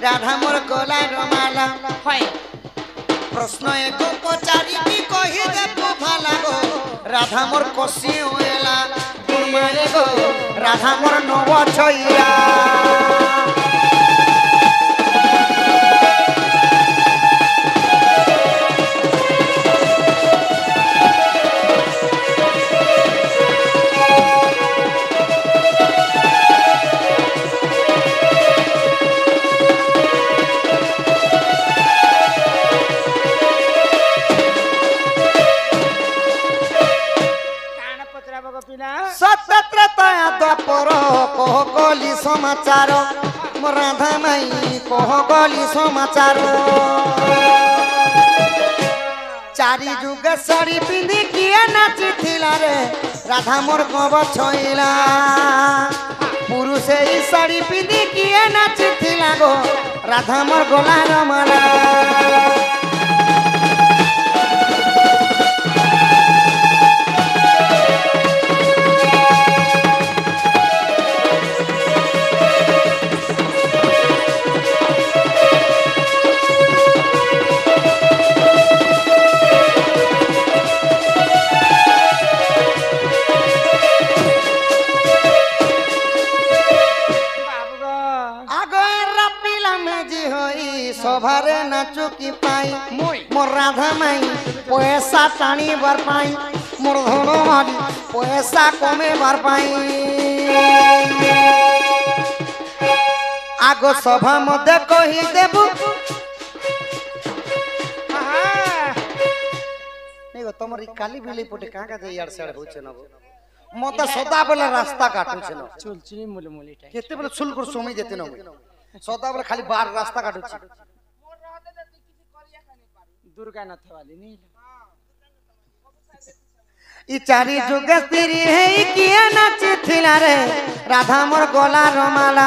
राधा मोर गला रमाला হয় प्रश्न एक पचारि भी कहि दे तू भाला गो राधा मोर कसी होएला मारे गो राधा मोर नव छइया सतत्रता द्वापर कह गली समाचार मोर राधा माई कह गली समाचार चारि जुग साड़ी पिंधि किए नाची थिला रे राधा मोर गब छइला पुरुष ई साड़ी पिंधि किए नाची थिला गो राधा मोर गला रमाला सभारे नाचु की पाई मोर राधा माई पैसा टाणी बार पाई मोर धन मारी पैसा कमे बार पाई आगो सभा मध्य कही देबु नेगो तमरी काली बिली पटे का का जे यार साड होचे न मते सदा बेला रास्ता काटु छ न চুল চুলি মুলে মুলে টাই केते बेला सुल कर समय देते न सदा बेला खाली बाहर रास्ता काटु छ दुर्गा नाथ वाली नहीं ई चारि जुग स्त्री है किए नाची थिला रे राधा मोर गला रमाला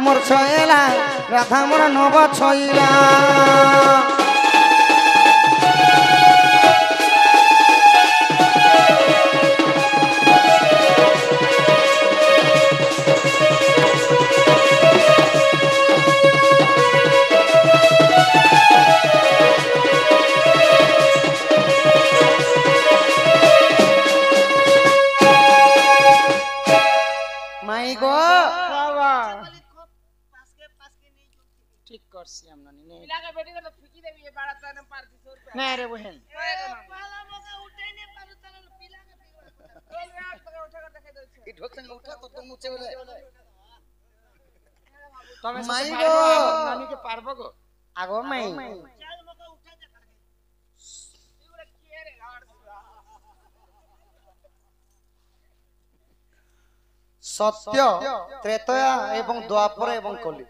मोर छयला राधा मोर नव छइला ठीक करसी हम नहीं मिलाके बेटी को तो फीकी देबी ये बाड़ा तने पार 200 रुपया नहीं रे बहन पाला मगे उठे नहीं पारु तने पिलाके बोल रात तक उठा कर देखे दे ई ढोल संग उठा तो तुम ऊंचे बोले तमे माई गो नानी के पारबो गो आगो माई चल मगे उठा जा इउरे के रे हाड़ सत्य त्रेतया एवं द्वापर एवं कली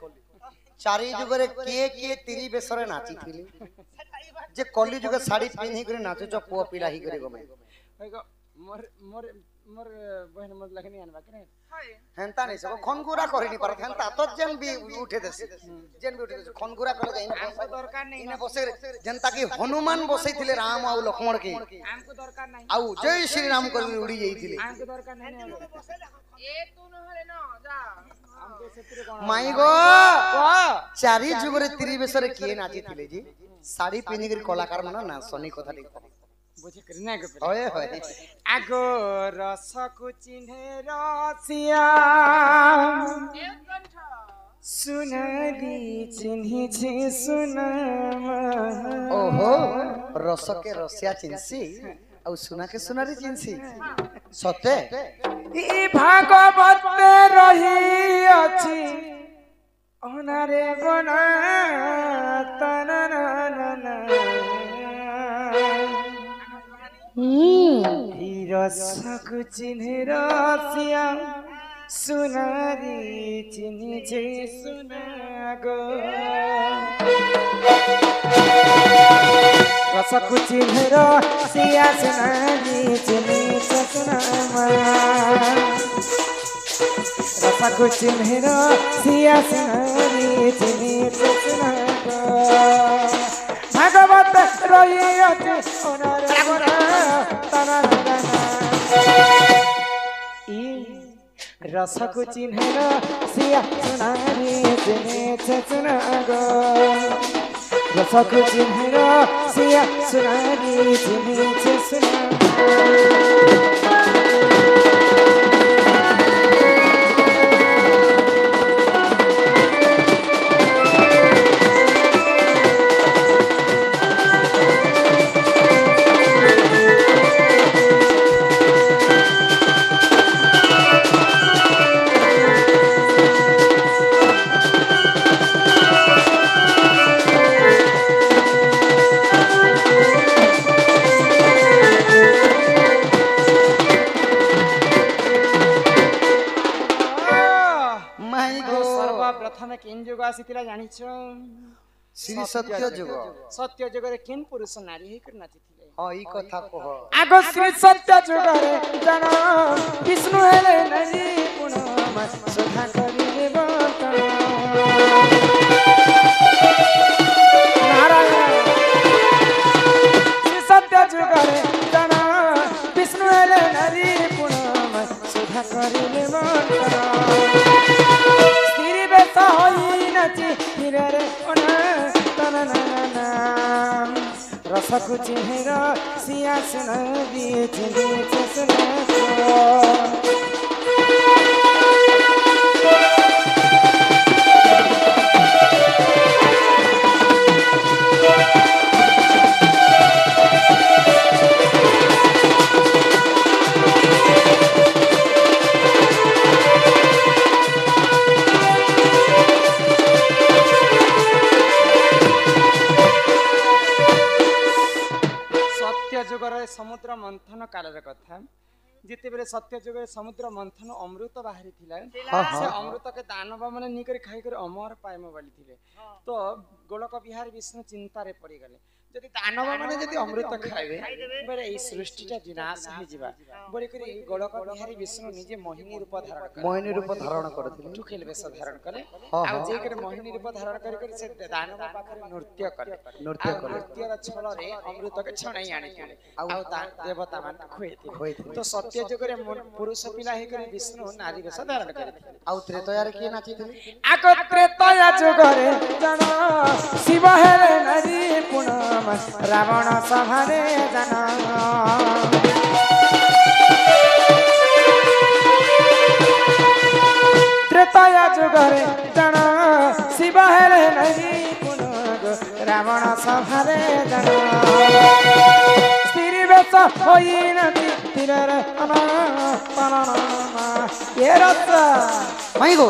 चारि जुगरे किए किए तिरी बेसरे नाची थिली जे कली जुग साड़ी पिन्ही करे नाचो छ पुआ पिला ही करे गमे मोर मोर मोर बहन मोर लगनी आनबा करे हेंता नहीं सब खनगुरा करे नहीं पर हेंता तो जेन भी उठे देसी जेन भी उठे देसी खनगुरा करे जाई ना दरकार नहीं इने बसे जनता की हनुमान बसई थिले राम आ लक्ष्मण के हमको दरकार नहीं आउ जय श्री राम कर उड़ी जाई थिले हमको दरकार नहीं ए तू न हरे न जा हमको सेतिरे कोन माई गो चारि जुगरे तिरी बेसरे किए नाची थिले जी साड़ी पिन्ही कर कलाकार मन ना सनी कथा ठीक बुझे करना के होय होय आगो रस को चिन्हे रसिया सुनरी चिन्हि छी सुनमा ओहो रस के रसिया चिन्सी औ सुना के सुनारी चिन्सी सते ई भागवत रही अछि ओनारे बना तनननन रसक चिन्हे रसिया सुनारी चिन्हि छे सुनागो रसक चिन्हे रसिया सुनारी चिन्हि छे सुनामा रसक चिन्हे रसिया सुनारी चिन्हि छे सुनागो भागवत रही अछि ओनारे बना रसको चिन्हेर सिया सुनारी चिनेछ सुनागो रसको चिन्हेर सिया सुनारी चिनेछ सुनागो सर्वप्रथम केन जुग आसीथिला जानिछ श्री सत्य जुग सत्य जुगरे केन पुरुष नारी हेकर नाचिथिले हाँ ई कथा कह आगो श्री सत्य जुगरे जन विष्णु हेले नारी पुनम सुधा करिले बर्तन नारायण श्री सत्य जुगरे जन विष्णु हेले नारी पुनम सुधा करिले बर्तन रसको चिन्हेर सिया सुनारी चिनेछ सुनागो समुद्र मंथन कालर कथा जिते बेले सत्य जुग समुद्र मंथन अमृत बाहरी थिला से अमृत के दानव माने निकर खाई कर अमर पाएम बोली थिले तो गोलक बिहार विष्णु चिंता रे पड़ी गले जदि दानव माने जदि अमृत खाइबे बेले ई सृष्टिटा विनाश हो जिबा बोली कर ई गोलक बिहारी विष्णु निजे मोहिनी रूप धारण करथिले टुकेल वेश धारण करे आ जे कर मोहिनी रूप धारण कर से दानव पाखरे नृत्य करे नृत्यर छल रे अमृत के छणाई आनिथिले आ देवता मान खोइथिले तो सत्य जुगरे पुरुष पिला हे कर विष्णु नारी वेश धारण करथिले आ त्रेतया रे के नाचिथिले आगो त्रेतया जुगरे जन शिव हेले नारी पुनम रावण सभारे जन त्रेतया जुगरे जन शिव हेले नारी पुनम रावण सभारे जन स्त्री वेश होई नदी तीरे ये रस माई गो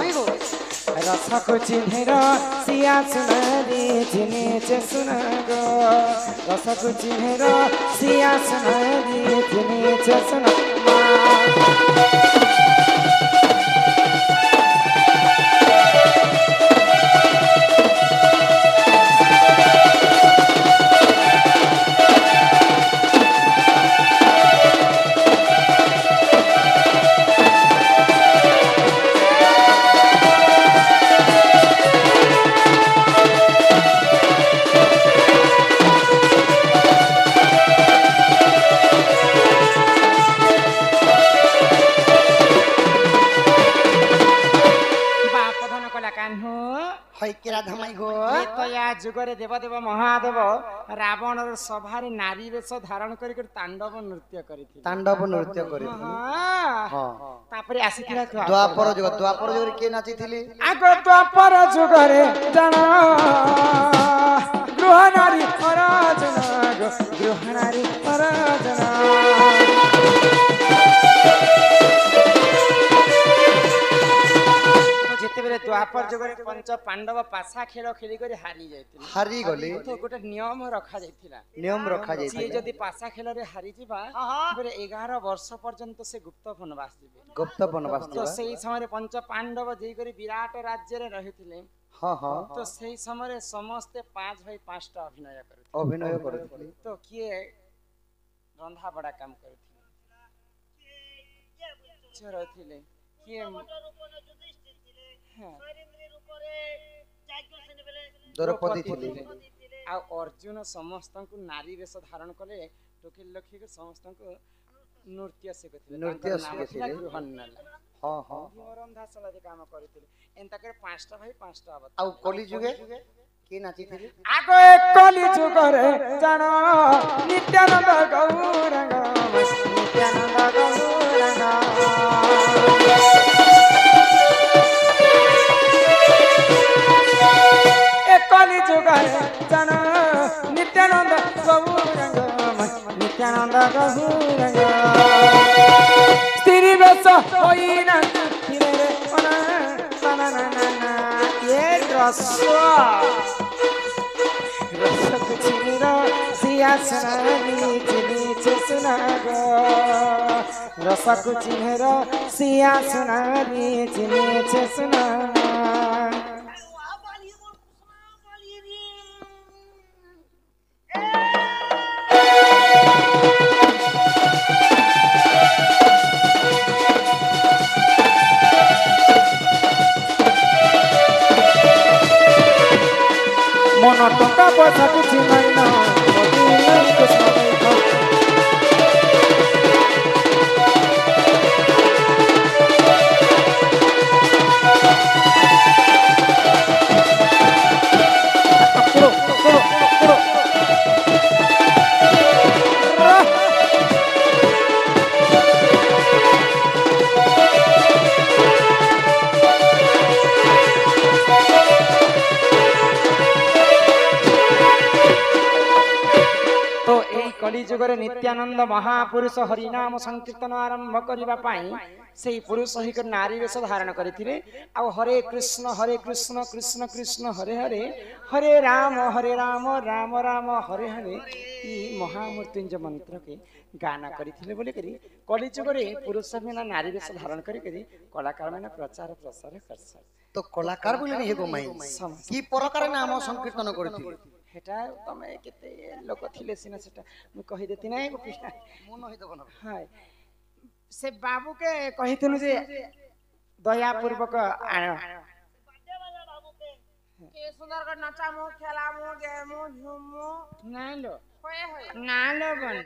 रसको चिन्हेर सिया सुनारी चिनेछ सुनागो रसको चिन्हेर सिया सुनारी चिनेछ सुनागो जुगरे देवदेव महादेव रावण सभारे नारी वेश धारण कर तांडव नृत्य करी तापरे आसीथिला द्वापर जुग के नाचिथिले आगो द्वापर जुगरे जन गृह नारी पराजना द्वापर जुगरे पंच पांडव पासा खेल खेली कर हारी गले तो गोटे नियम रखा जाइथिला जदि पासा खेल रे हारी जिबा बेले 11 वर्ष पर्यंत से गुप्त वनवास तो सेही समय पंच पांडव जेई कर विराट राज्य रे रहिथिले तो सेही समय समस्त 5 भाई 5टा अभिनय करथिले तो किए रंधा बड़ा काम करथिले चरथिले किए द्रौपदी थिले आ अर्जुन समस्त को नारी वेश धारण कले टोकिल लखी के समस्त को ନୃତ୍ୟ ଶିଖୁଥିଲେ ନୃତ୍ୟ ଶିଖୁଥିଲେ। ହଁ ହଁ ରନ୍ଧା ସଲାରେ କାମ କରିଥିଲେ ଏନ୍ତା କରି 5ଟା ଭାଇ 5ଟା ଅବତାର ଆଉ କଲି ଯୁগে କିଏ ନାଚିଥିଲେ? ଆଗ ଏ କଲି ଯୁଗରେ ଜାଣ ନିତ୍ୟାନନ୍ଦ ଗୌରାଙ୍ଗ ନିତ୍ୟାନନ୍ଦ ଗୌରାଙ୍ଗ ଏ କଲି ଯୁଗରେ ଜାଣ ନିତ୍ୟାନନ୍ଦ ଗୌରାଙ୍ଗ ନିତ୍ୟାନନ୍ଦ ଗୌରାଙ୍ଗ ସ୍ତ୍ରୀ ବେଶ ହୋଇନା ଥିଲେ ଏ ରସକୁ ଚିନିର ସିଂହାସନ ନିଚେ ନିଚେ ସୁନାଗ ରସକୁ ଚିନିର ସିଂହାସନ ନିଚେ ନିଚେ ସୁନାଗ মন টকা পয়সা কিছু নাই না କଳିଯୁଗରେ ନିତ୍ୟାନନ୍ଦ ମହାପୁରୁଷ ହରିନାମ ସଂକୀର୍ତ୍ତନ ଆରମ୍ଭ କରିବା ପାଇଁ ସେଇ ପୁରୁଷ ହେଇକରି ନାରୀ ବେଶ ଧାରଣ କରିଥିଲେ ଆଉ ହରେ କୃଷ୍ଣ କୃଷ୍ଣ କୃଷ୍ଣ ହରେ ହରେ ହରେ ରାମ ରାମ ରାମ ହରେ ହରେ ଇ ମହାମୃତ୍ୟୁଞ୍ଜୟ ମନ୍ତ୍ରକେ ଗାନ କରିଥିଲେ ବୋଲିକରି କଳିଯୁଗରେ ପୁରୁଷ ମାନେ ନାରୀ ବେଶ ଧାରଣ କରିକରି କଳାକାର ମାନେ ପ୍ରଚାର ପ୍ରସାର କରିଥିଲେ তো কলাকার বলে নি হেগো মাই কি প্রকার নাম সংকীর্তন করছিল? সেটা তুমি কেতে লোক থিলে সিনা সেটা মু কহি দেতি নাই গোপী মন হইতো কোন হাই সে বাবুকে কহিতनु যে দয়া পূর্বক আণ के सुंदर कर नचा मो खेला मो गे मो झूम मो না লো होए होए না লো বন